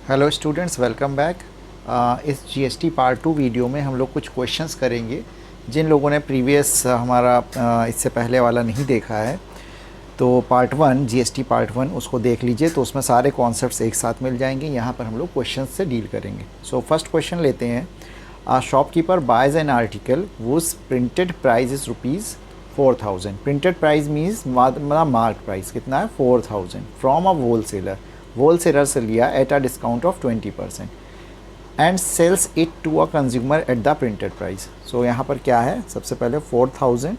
Hello students, welcome back. इस GST part 2 video में हम लोग कुछ क्वेश्चंस करेंगे। जिन लोगों ने प्रीवियस हमारा इससे पहले वाला नहीं देखा है तो पार्ट 1 जीएसटी पार्ट 1 उसको देख लीजिए, तो उसमें सारे कॉन्सेप्ट्स एक साथ मिल जाएंगे। यहाँ पर हम लोग क्वेश्चंस से डील करेंगे। सो फर्स्ट क्वेश्चन लेते हैं। Shopkeeper buys an article whose printed price is ₹4000। Printed price means mark price कितना है 4000 फ्रॉम अ होलसेलर से लिया at a discount of 20% and sells it to a consumer at the printed price. So यहाँ पर क्या है, सबसे पहले 4000,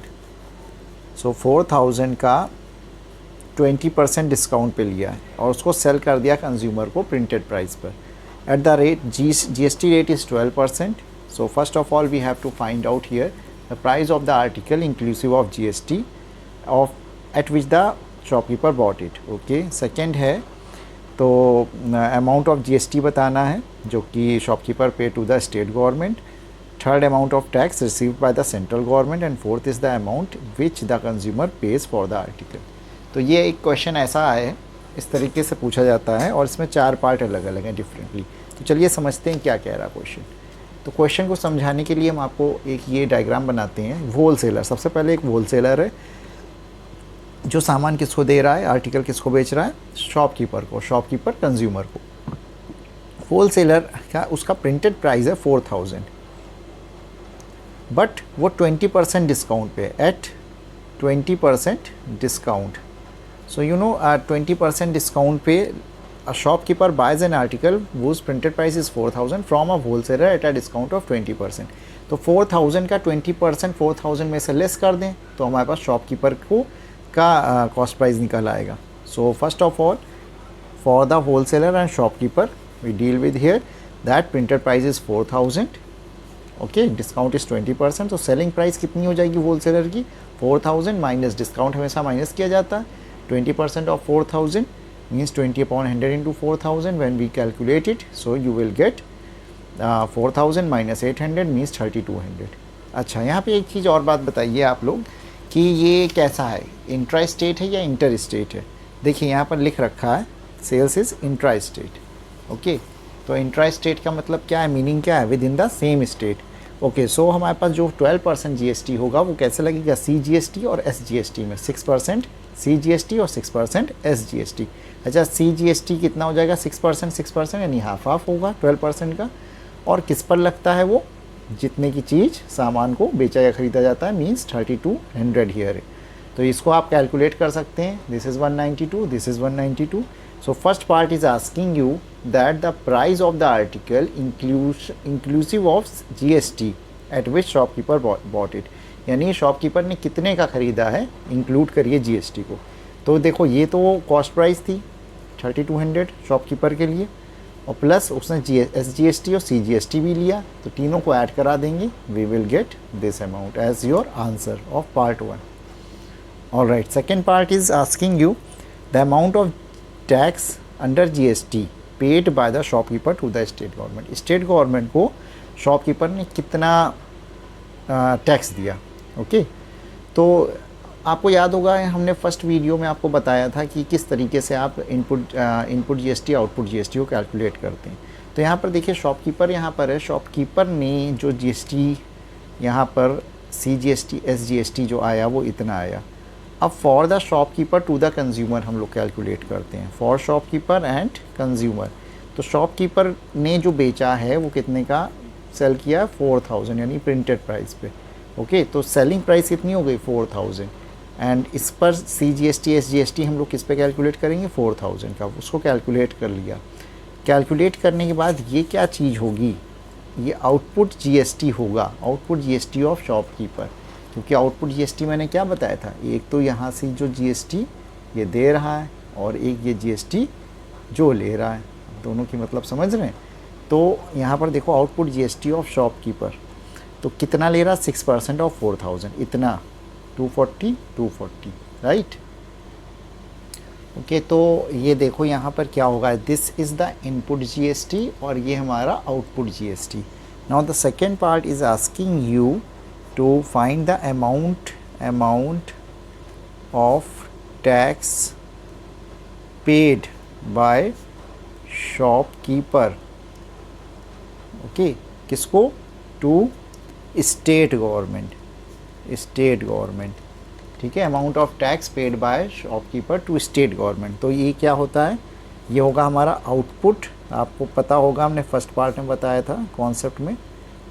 सो 4000 का 20% डिस्काउंट पे लिया है और उसको सेल कर दिया कंज्यूमर को प्रिंटेड प्राइस पर। At the rate GST rate is 12%. So first of all we have to find out here the price of the article inclusive of GST of at which the shopkeeper bought it. Okay, second है तो amount of GST बताना है जो कि shopkeeper pay to the state government. Third, amount of tax received by the central government and fourth is the amount which the consumer pays for the article. तो ये एक question ऐसा है, इस तरीके से पूछा जाता है और इसमें 4 पार्ट अलग अलग हैं डिफरेंटली। तो चलिए समझते हैं क्या कह रहा क्वेश्चन। तो क्वेश्चन को समझाने के लिए हम आपको एक ये डायग्राम बनाते हैं। होलसेलर, सबसे पहले एक होलसेलर है जो सामान किसको दे रहा है, आर्टिकल किसको बेच रहा है, शॉपकीपर को, शॉपकीपर कंज्यूमर को। होलसेलर का उसका प्रिंटेड प्राइस है 4000 बट वो 20% डिस्काउंट पे, एट 20% डिस्काउंट। सो 20% डिस्काउंट पे shopkeeper buys an article whose printed price is 4000 from a wholesaler at a discount of 20%। तो 4000 का 20% 4000 में से लेस कर दें तो हमारे पास शॉपकीपर को का कॉस्ट प्राइस निकल आएगा। So first of all for the wholesaler and shopkeeper we deal with here that printed price is 4000। Okay, discount is 20%। तो सेलिंग प्राइस कितनी हो जाएगी होलसेलर की, 4000 माइनस डिस्काउंट, हमेशा माइनस किया जाता है। 20% of 4000 means 20/100 into 4000 when we calculate it, so you will get 4000 minus 800 means 3200। अच्छा, यहाँ पे एक चीज़ और बात बताइए आप लोग कि ये कैसा है, इंट्रा स्टेट है या इंटर स्टेट है। देखिए यहाँ पर लिख रखा है sales is intra state. Okay, तो इंट्रा स्टेट का मतलब क्या है, मीनिंग क्या है, within the same state. Okay, so हमारे पास जो 12% जीएसटी होगा वो कैसे लगेगा, सीजीएसटी और एसजीएसटी में। 6% सीजीएसटी और 6% एसजीएसटी। अच्छा, सीजीएसटी कितना हो जाएगा, 6% यानी हाफ हाफ होगा 12% का। और किस पर लगता है वो, जितने की चीज़ सामान को बेचा या ख़रीदा जाता है, मीन्स 3200 हियर है। तो इसको आप कैलकुलेट कर सकते हैं। This is 192, this is 192। So first part is asking you that the price of the article inclusive of GST at which shopkeeper bought it, यानी शॉपकीपर ने कितने का ख़रीदा है, इंक्लूड करिए जीएसटी को। तो देखो ये तो कॉस्ट प्राइस थी 3200 शॉपकीपर के लिए, और प्लस उसने एसजीएसटी और सीजीएसटी भी लिया, तो तीनों को ऐड करा देंगे। We will get this amount as your answer of part 1। Alright, second part is asking you the amount of tax under GST paid by the shopkeeper to the state government. State government को shopkeeper ने कितना tax दिया। Okay, तो आपको याद होगा हमने first video में आपको बताया था कि किस तरीके से आप इनपुट जीएसटी आउटपुट जीएसटी को कैलकुलेट करते हैं। तो यहाँ पर देखिए शॉपकीपर यहाँ पर है, शॉपकीपर ने जो जीएसटी यहाँ पर सीजीएसटी एसजीएसटी जो आया वो इतना आया। अब for the shopkeeper to the consumer हम लोग कैलकुलेट करते हैं, फॉर शॉपकीपर एंड कंज्यूमर। तो शॉपकीपर ने जो बेचा है वो कितने का सेल किया, 4000 यानी प्रिंटेड प्राइस पे। ओके, तो सेलिंग प्राइस कितनी हो गई 4000 एंड इस पर सीजीएसटी एसजीएसटी हम लोग किस पे कैलकुलेट करेंगे, 4000 का, उसको कैलकुलेट कर लिया। कैलकुलेट करने के बाद ये क्या चीज़ होगी, ये आउटपुट जीएसटी होगा, आउटपुट जीएसटी ऑफ शॉपकीपर। क्योंकि आउटपुट जीएसटी मैंने क्या बताया था, एक तो यहाँ से जो जीएसटी ये दे रहा है और एक ये जीएसटी जो ले रहा है, दोनों की मतलब समझ रहे हैं। तो यहाँ पर देखो आउटपुट जीएसटी ऑफ शॉपकीपर तो कितना ले रहा है, 6% ऑफ 4000, इतना 240 राइट। ओके, तो ये देखो यहाँ पर क्या होगा, this is the input GST और ये हमारा output GST. Now the second part is asking you to find the amount of tax paid by shopkeeper, okay, किसको? To state government, state government, ठीक है, amount of tax paid by shopkeeper to state government. तो ये क्या होता है? ये होगा हमारा आउटपुट। आपको पता होगा, हमने फर्स्ट पार्ट में बताया था कॉन्सेप्ट में,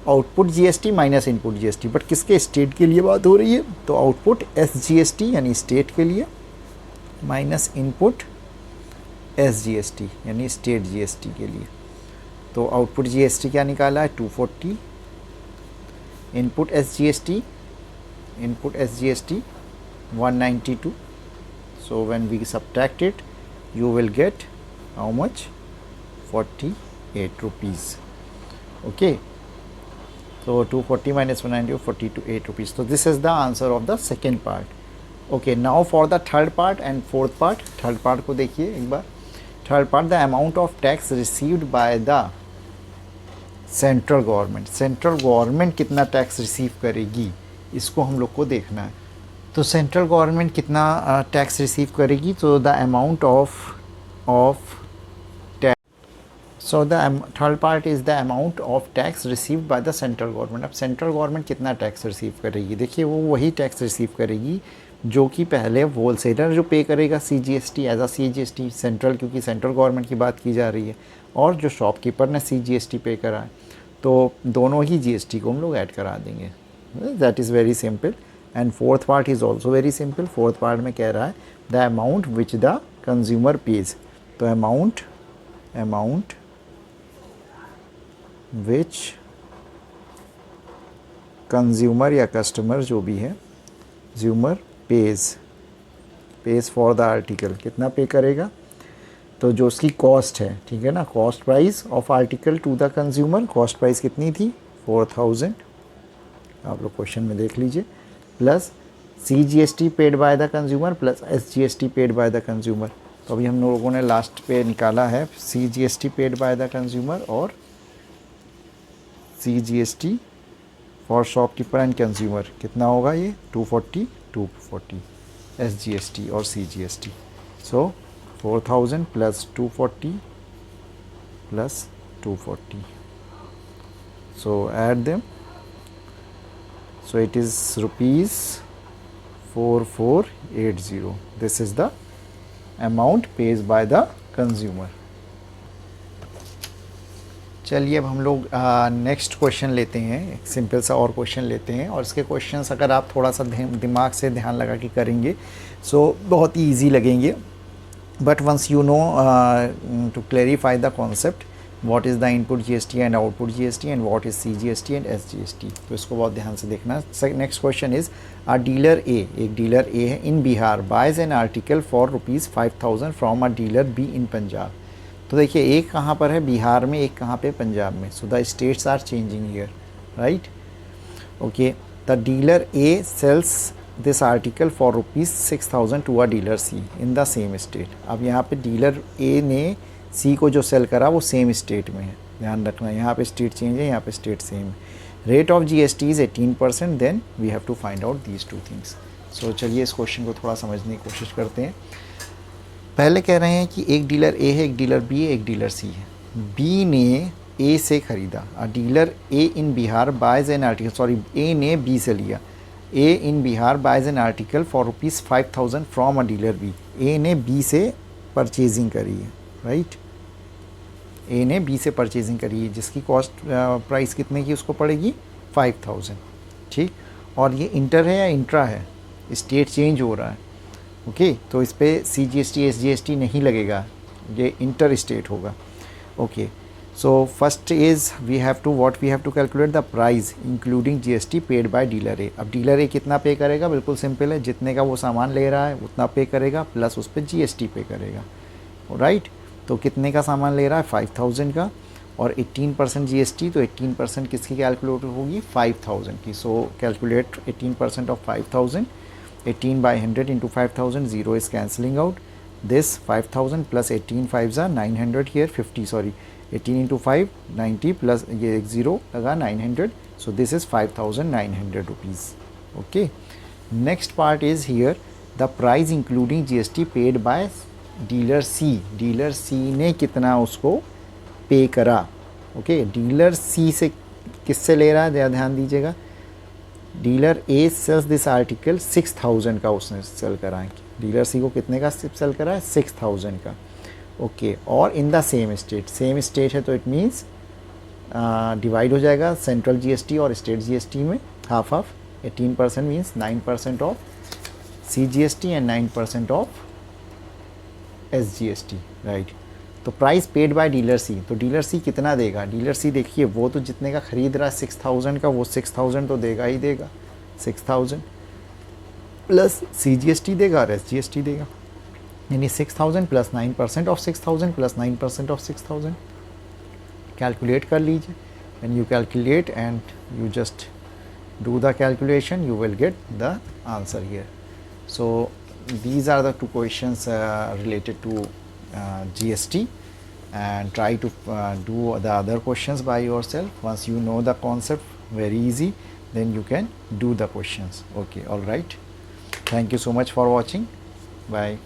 output GST minus input GST, but किसके? स्टेट के लिए बात हो रही है, तो आउटपुट एसजीएसटी यानी स्टेट के लिए माइनस इनपुट एसजीएसटी यानी स्टेट जीएसटी के लिए। तो आउटपुट जीएसटी क्या निकाला है? 240, input SGST 192. So when we subtract it, you will get how much? 48 rupees. Okay. So 240 minus 190, 48 rupees. So this is the answer of the second part. Okay. Now for the third part and fourth part. Third part को देखिए एक बार. Third part, the amount of tax received by the central government. Central government कितना tax receive करेगी, इसको हम लोग को देखना है। तो सेंट्रल गवर्नमेंट कितना टैक्स रिसीव करेगी? तो the amount of tax, so the third part is the amount of tax received by the central government. अब सेंट्रल गवर्नमेंट कितना टैक्स रिसीव करेगी? देखिए, वो वही टैक्स रिसीव करेगी जो कि पहले होलसेलर जो पे करेगा CGST as a CGST central, क्योंकि सेंट्रल गवर्नमेंट की बात की जा रही है, और जो शॉपकीपर ने सीजीएसटी पे करा है, तो दोनों ही जीएसटी को हम लोग ऐड करा देंगे। That is very simple. And fourth part is also very simple. Fourth part में कह रहा है the amount which the consumer page. तो अमाउंट विच कंज्यूमर या कस्टमर जो भी है, consumer pays for the article, कितना पे करेगा? तो जो उसकी कॉस्ट है, ठीक है ना, cost price of article to the consumer, cost price कितनी थी? 4000, आप लोग क्वेश्चन में देख लीजिए, plus CGST paid by the consumer plus SGST paid by the consumer. तो अभी हम लोगों ने लास्ट पे निकाला है CGST paid by the consumer और CGST for shopkeeper and consumer, कितना होगा ये? 240 एसजीएसटी और CGST. So 4000 plus 240 plus 240. So add them. So it is rupees 4480. This is the amount paid by the consumer. चलिए अब हम लोग नेक्स्ट क्वेश्चन लेते हैं, एक सिंपल सा और क्वेश्चन लेते हैं, और इसके क्वेश्चंस अगर आप थोड़ा सा दिमाग से ध्यान लगा के करेंगे सो बहुत ही ईजी लगेंगे। But once you know to clarify the concept what is the input GST and output GST and what is CGST and SGST, तो इसको बहुत ध्यान से देखना। Next question is a dealer A, एक डीलर ए है in Bihar buys an article for ₹5000 from a dealer B in Punjab. तो देखिए एक कहाँ पर है? बिहार में, एक कहाँ पे? पंजाब में। So the states are changing here, right? Okay, the dealer A sells this article for ₹6000 to a dealer C in the same state. अब यहाँ पे डीलर ए ने सी को जो सेल करा वो सेम स्टेट में है, ध्यान रखना, यहाँ पे स्टेट चेंज है, यहाँ पे स्टेट सेम है। Rate of GST is 18%, then we have to find out these two things. सो चलिए इस क्वेश्चन को थोड़ा समझने की कोशिश करते हैं। पहले कह रहे हैं कि एक डीलर ए है, एक डीलर बी है, एक डीलर सी है। बी ने ए से ख़रीदा, a dealer A in Bihar buys an article, sorry A ने बी से लिया, A in Bihar buys an article for ₹5000 from a dealer B. A ने बी से परचेजिंग करी है, राइट? ए ने बी से परचेजिंग करी है जिसकी कॉस्ट प्राइस कितने की उसको पड़ेगी? 5000, ठीक? और ये इंटर है या इंट्रा है? स्टेट चेंज हो रहा है, ओके? तो इस पर सीजीएसटी एसजीएसटी नहीं लगेगा, ये इंटर स्टेट होगा, okay? So first is we have to calculate the price including GST paid by dealer A. अब डीलर ए कितना पे करेगा? बिल्कुल सिंपल है, जितने का वो सामान ले रहा है उतना पे करेगा प्लस उस पर जीएसटी पे करेगा, राइट? तो कितने का सामान ले रहा है? 5000 का, और 18% जीएसटी, तो 18% किसकी कैलकुलेट होगी? 5000 की। सो calculate 18% of 5000, 18 by 100 into 5000, 0 is cancelling out. This 5000 plus 18 5s are 900 here, 50 sorry, 18 into 5 90 plus ये एक 0 लगा 900, so this is 5900 rupees, okay? Next part is here the price including GST paid by dealer C ने कितना उसको पे करा। Okay, dealer सी से किससे ले रहा है, ज़रा ध्यान दीजिएगा। Dealer A sells this article 6000 का उसने सेल करा है। डीलर सी को कितने का सेल करा है, 6000 का। ओके, और इन द सेम स्टेट है तो इट मीन्स डिवाइड हो जाएगा सेंट्रल जीएसटी और स्टेट जीएसटी में, half half. 18% means 9% of CGST and 9% of SGST, right. तो प्राइस पेड बाय डीलर सी, तो डीलर सी कितना देगा, डीलर सी देखिए वो तो जितने का ख़रीद रहा है 6000 का, वो 6000 तो देगा ही देगा। 6000 प्लस CGST देगा और SGST देगा, यानी 6000 plus 9% of 6000 plus 9% of 6000। Calculate कर लीजिए, when you calculate and you just do the calculation, you will get the answer here. So these are the two questions related to GST, and try to do the other questions by yourself. Once you know the concept, very easy, then you can do the questions. Okay, all right, thank you so much for watching. Bye.